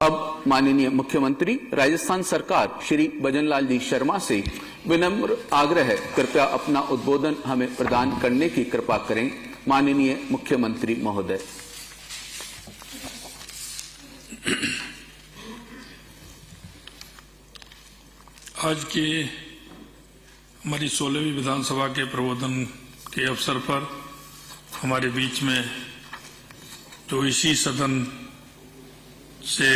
अब माननीय मुख्यमंत्री राजस्थान सरकार श्री भजनलाल जी शर्मा से विनम्र आग्रह है, कृपया अपना उद्बोधन हमें प्रदान करने की कृपा करें। माननीय मुख्यमंत्री महोदय। आज की हमारी 16वीं विधानसभा के प्रबोधन के अवसर पर हमारे बीच में जो इसी सदन से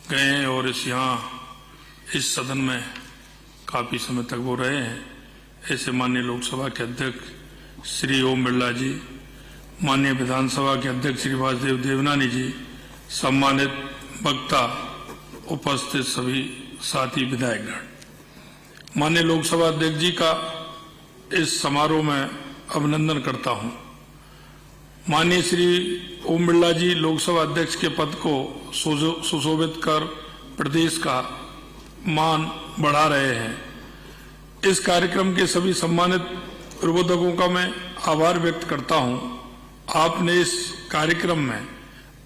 गए और इस सदन में काफी समय तक वो रहे हैं, ऐसे माननीय लोकसभा के अध्यक्ष श्री ओम बिरला जी, माननीय विधानसभा के अध्यक्ष श्री वासुदेव देवनानी जी, सम्मानित वक्ता, उपस्थित सभी साथी विधायकगण, माननीय लोकसभा अध्यक्ष जी का इस समारोह में अभिनंदन करता हूं। माननीय श्री ओम बिरला जी लोकसभा अध्यक्ष के पद को सुशोभित कर प्रदेश का मान बढ़ा रहे हैं। इस कार्यक्रम के सभी सम्मानित प्रबोधकों का मैं आभार व्यक्त करता हूं। आपने इस कार्यक्रम में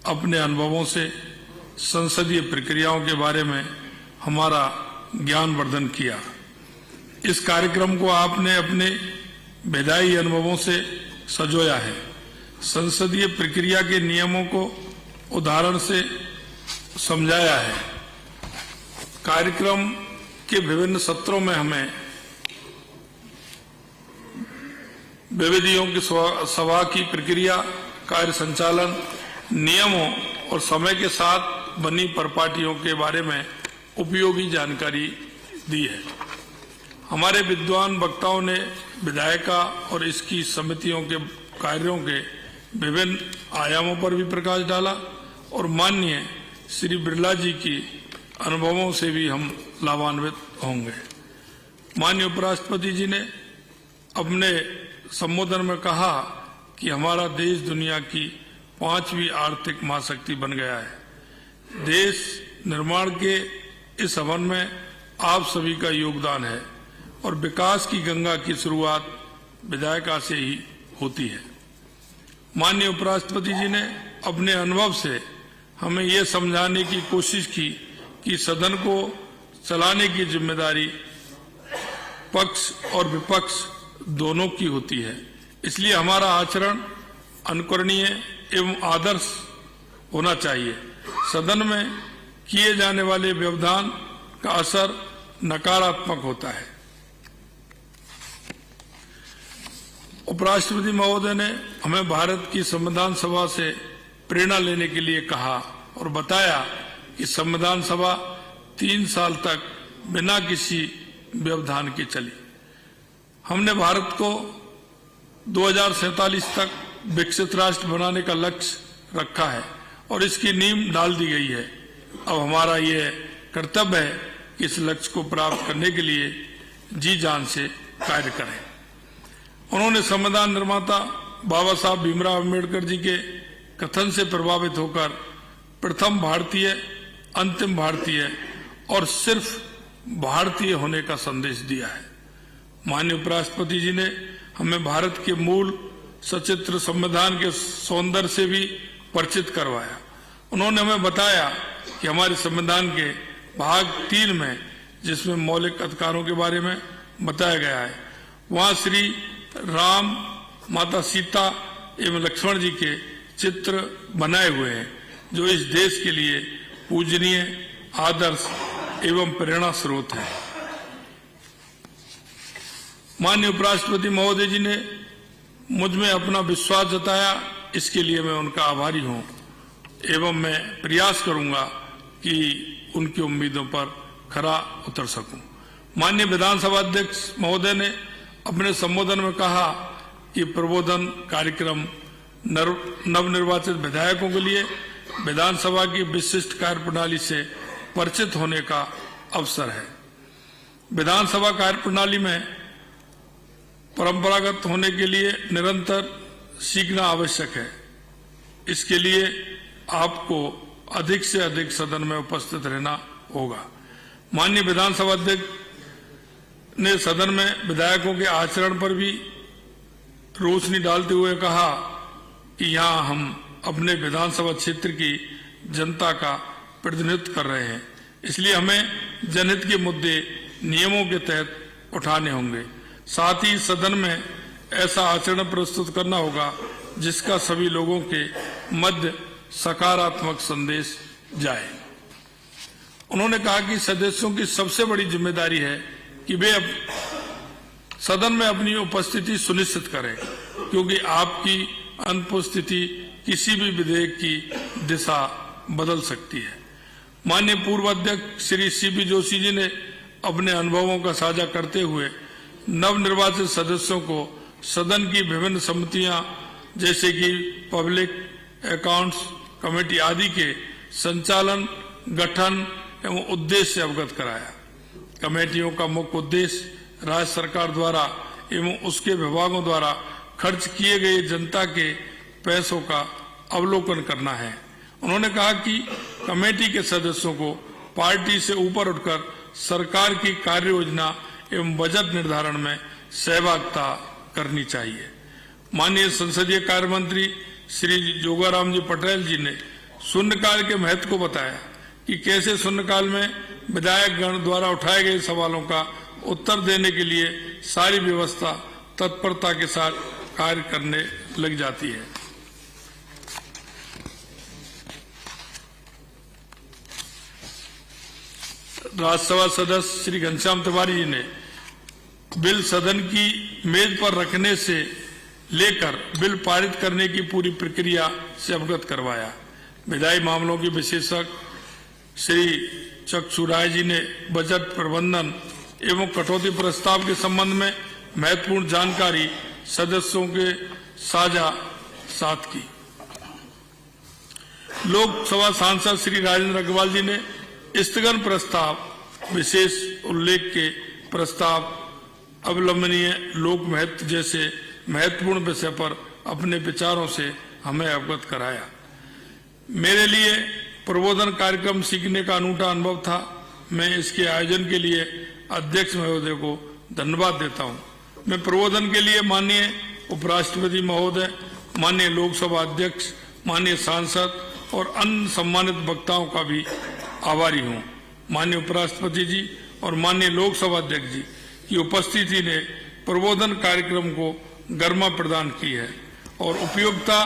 अपने अनुभवों से संसदीय प्रक्रियाओं के बारे में हमारा ज्ञानवर्धन किया। इस कार्यक्रम को आपने अपने विधायी अनुभवों से सजोया है। संसदीय प्रक्रिया के नियमों को उदाहरण से समझाया है। कार्यक्रम के विभिन्न सत्रों में हमें विविधियों की सभा की प्रक्रिया, कार्य संचालन, नियमों और समय के साथ बनी परिपाटियों के बारे में उपयोगी जानकारी दी है। हमारे विद्वान वक्ताओं ने विधायिका और इसकी समितियों के कार्यों के विभिन्न आयामों पर भी प्रकाश डाला और माननीय श्री बिरला जी की अनुभवों से भी हम लाभान्वित होंगे। माननीय उपराष्ट्रपति जी ने अपने संबोधन में कहा कि हमारा देश दुनिया की 5वीं आर्थिक महाशक्ति बन गया है। देश निर्माण के इस हवन में आप सभी का योगदान है और विकास की गंगा की शुरुआत विधायिका से ही होती है। माननीय उपराष्ट्रपति जी ने अपने अनुभव से हमें ये समझाने की कोशिश की कि सदन को चलाने की जिम्मेदारी पक्ष और विपक्ष दोनों की होती है। इसलिए हमारा आचरण अनुकरणीय एवं आदर्श होना चाहिए। सदन में किए जाने वाले व्यवधान का असर नकारात्मक होता है। उपराष्ट्रपति महोदय ने हमें भारत की संविधान सभा से प्रेरणा लेने के लिए कहा और बताया कि संविधान सभा 3 साल तक बिना किसी व्यवधान के चली। हमने भारत को 2047 तक विकसित राष्ट्र बनाने का लक्ष्य रखा है और इसकी नींव डाल दी गई है। अब हमारा ये कर्तव्य है कि इस लक्ष्य को प्राप्त करने के लिए जी जान से कार्य करें। उन्होंने संविधान निर्माता बाबा साहब भीमराव अम्बेडकर जी के कथन से प्रभावित होकर प्रथम भारतीय, अंतिम भारतीय और सिर्फ भारतीय होने का संदेश दिया है। माननीय उपराष्ट्रपति जी ने हमें भारत के मूल सचित्र संविधान के सौंदर्य से भी परिचित करवाया। उन्होंने हमें बताया कि हमारे संविधान के भाग 3 में, जिसमें मौलिक अधिकारों के बारे में बताया गया है, वहां श्री राम, माता सीता एवं लक्ष्मण जी के चित्र बनाए हुए हैं, जो इस देश के लिए पूजनीय, आदर्श एवं प्रेरणा स्रोत है। माननीय उपराष्ट्रपति महोदय जी ने मुझ में अपना विश्वास जताया, इसके लिए मैं उनका आभारी हूं एवं मैं प्रयास करूंगा कि उनकी उम्मीदों पर खरा उतर सकूं। माननीय विधानसभा अध्यक्ष महोदय ने अपने संबोधन में कहा कि प्रबोधन कार्यक्रम नवनिर्वाचित विधायकों के लिए विधानसभा की विशिष्ट कार्यप्रणाली से परिचित होने का अवसर है। विधानसभा कार्यप्रणाली में परंपरागत होने के लिए निरंतर सीखना आवश्यक है। इसके लिए आपको अधिक से अधिक सदन में उपस्थित रहना होगा। माननीय विधानसभा अध्यक्ष ने सदन में विधायकों के आचरण पर भी रोशनी डालते हुए कहा कि यहां हम अपने विधानसभा क्षेत्र की जनता का प्रतिनिधित्व कर रहे हैं, इसलिए हमें जनहित के मुद्दे नियमों के तहत उठाने होंगे। साथ ही सदन में ऐसा आचरण प्रस्तुत करना होगा जिसका सभी लोगों के मध्य सकारात्मक संदेश जाए। उन्होंने कहा कि सदस्यों की सबसे बड़ी जिम्मेदारी है कि वे सदन में अपनी उपस्थिति सुनिश्चित करें, क्योंकि आपकी अनुपस्थिति किसी भी विधेयक की दिशा बदल सकती है। माननीय पूर्व अध्यक्ष श्री सीपी जोशी जी ने अपने अनुभवों का साझा करते हुए नवनिर्वाचित सदस्यों को सदन की विभिन्न समितियां जैसे कि पब्लिक अकाउंट्स कमेटी आदि के संचालन, गठन एवं उद्देश्य से अवगत कराया। कमेटियों का मुख्य उद्देश्य राज्य सरकार द्वारा एवं उसके विभागों द्वारा खर्च किए गए जनता के पैसों का अवलोकन करना है। उन्होंने कहा कि कमेटी के सदस्यों को पार्टी से ऊपर उठकर सरकार की कार्य योजना एवं बजट निर्धारण में सहभागिता करनी चाहिए। माननीय संसदीय कार्य मंत्री श्री जोगाराम जी पटेल जी ने शून्यकाल के महत्व को बताया कि कैसे शून्यकाल में विधायक गण द्वारा उठाए गए सवालों का उत्तर देने के लिए सारी व्यवस्था तत्परता के साथ कार्य करने लग जाती है। राज्यसभा सदस्य श्री घनश्याम तिवारी जी ने बिल सदन की मेज पर रखने से लेकर बिल पारित करने की पूरी प्रक्रिया से अवगत करवाया। विधायी मामलों के विशेषज्ञ श्री चक्षु राय जी ने बजट प्रबंधन एवं कटौती प्रस्ताव के संबंध में महत्वपूर्ण जानकारी सदस्यों के साथ की। लोकसभा सांसद श्री राजेंद्र अग्रवाल जी ने स्थगन प्रस्ताव, विशेष उल्लेख के प्रस्ताव, अवलंबनीय लोक महत्व जैसे महत्वपूर्ण विषय पर अपने विचारों से हमें अवगत कराया। मेरे लिए प्रबोधन कार्यक्रम सीखने का अनूठा अनुभव था। मैं इसके आयोजन के लिए अध्यक्ष महोदय को धन्यवाद देता हूं। मैं प्रबोधन के लिए माननीय उपराष्ट्रपति महोदय, माननीय लोकसभा अध्यक्ष, माननीय सांसद और अन्य सम्मानित वक्ताओं का भी आभारी हूं। माननीय उपराष्ट्रपति जी और माननीय लोकसभा अध्यक्ष जी की उपस्थिति ने प्रबोधन कार्यक्रम को गरिमा प्रदान की है और उपयोगिता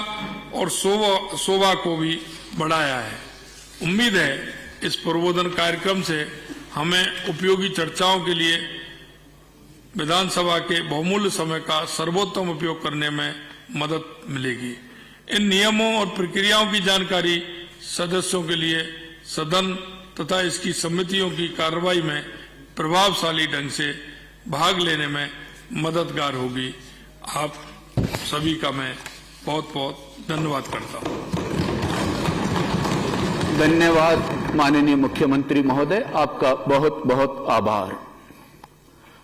और शोभा को भी बढ़ाया है। उम्मीद है इस प्रबोधन कार्यक्रम से हमें उपयोगी चर्चाओं के लिए विधानसभा के बहुमूल्य समय का सर्वोत्तम उपयोग करने में मदद मिलेगी। इन नियमों और प्रक्रियाओं की जानकारी सदस्यों के लिए सदन तथा इसकी समितियों की कार्रवाई में प्रभावशाली ढंग से भाग लेने में मददगार होगी। आप सभी का मैं बहुत बहुत धन्यवाद करता हूं। धन्यवाद माननीय मुख्यमंत्री महोदय, आपका बहुत बहुत आभार।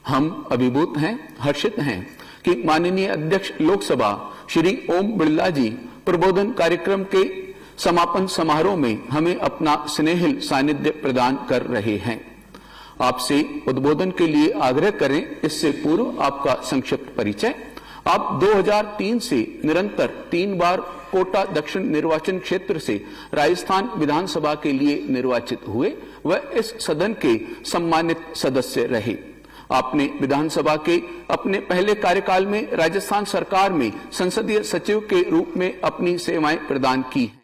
हम अभिभूत हैं, हर्षित हैं कि माननीय अध्यक्ष लोकसभा श्री ओम बिरला जी प्रबोधन कार्यक्रम के समापन समारोह में हमें अपना स्नेहिल सानिध्य प्रदान कर रहे हैं। आपसे उद्बोधन के लिए आग्रह करें इससे पूर्व आपका संक्षिप्त परिचय। आप 2003 से निरंतर 3 बार कोटा दक्षिण निर्वाचन क्षेत्र से राजस्थान विधानसभा के लिए निर्वाचित हुए व इस सदन के सम्मानित सदस्य रहे। आपने विधानसभा के अपने पहले कार्यकाल में राजस्थान सरकार में संसदीय सचिव के रूप में अपनी सेवाएं प्रदान की हैं।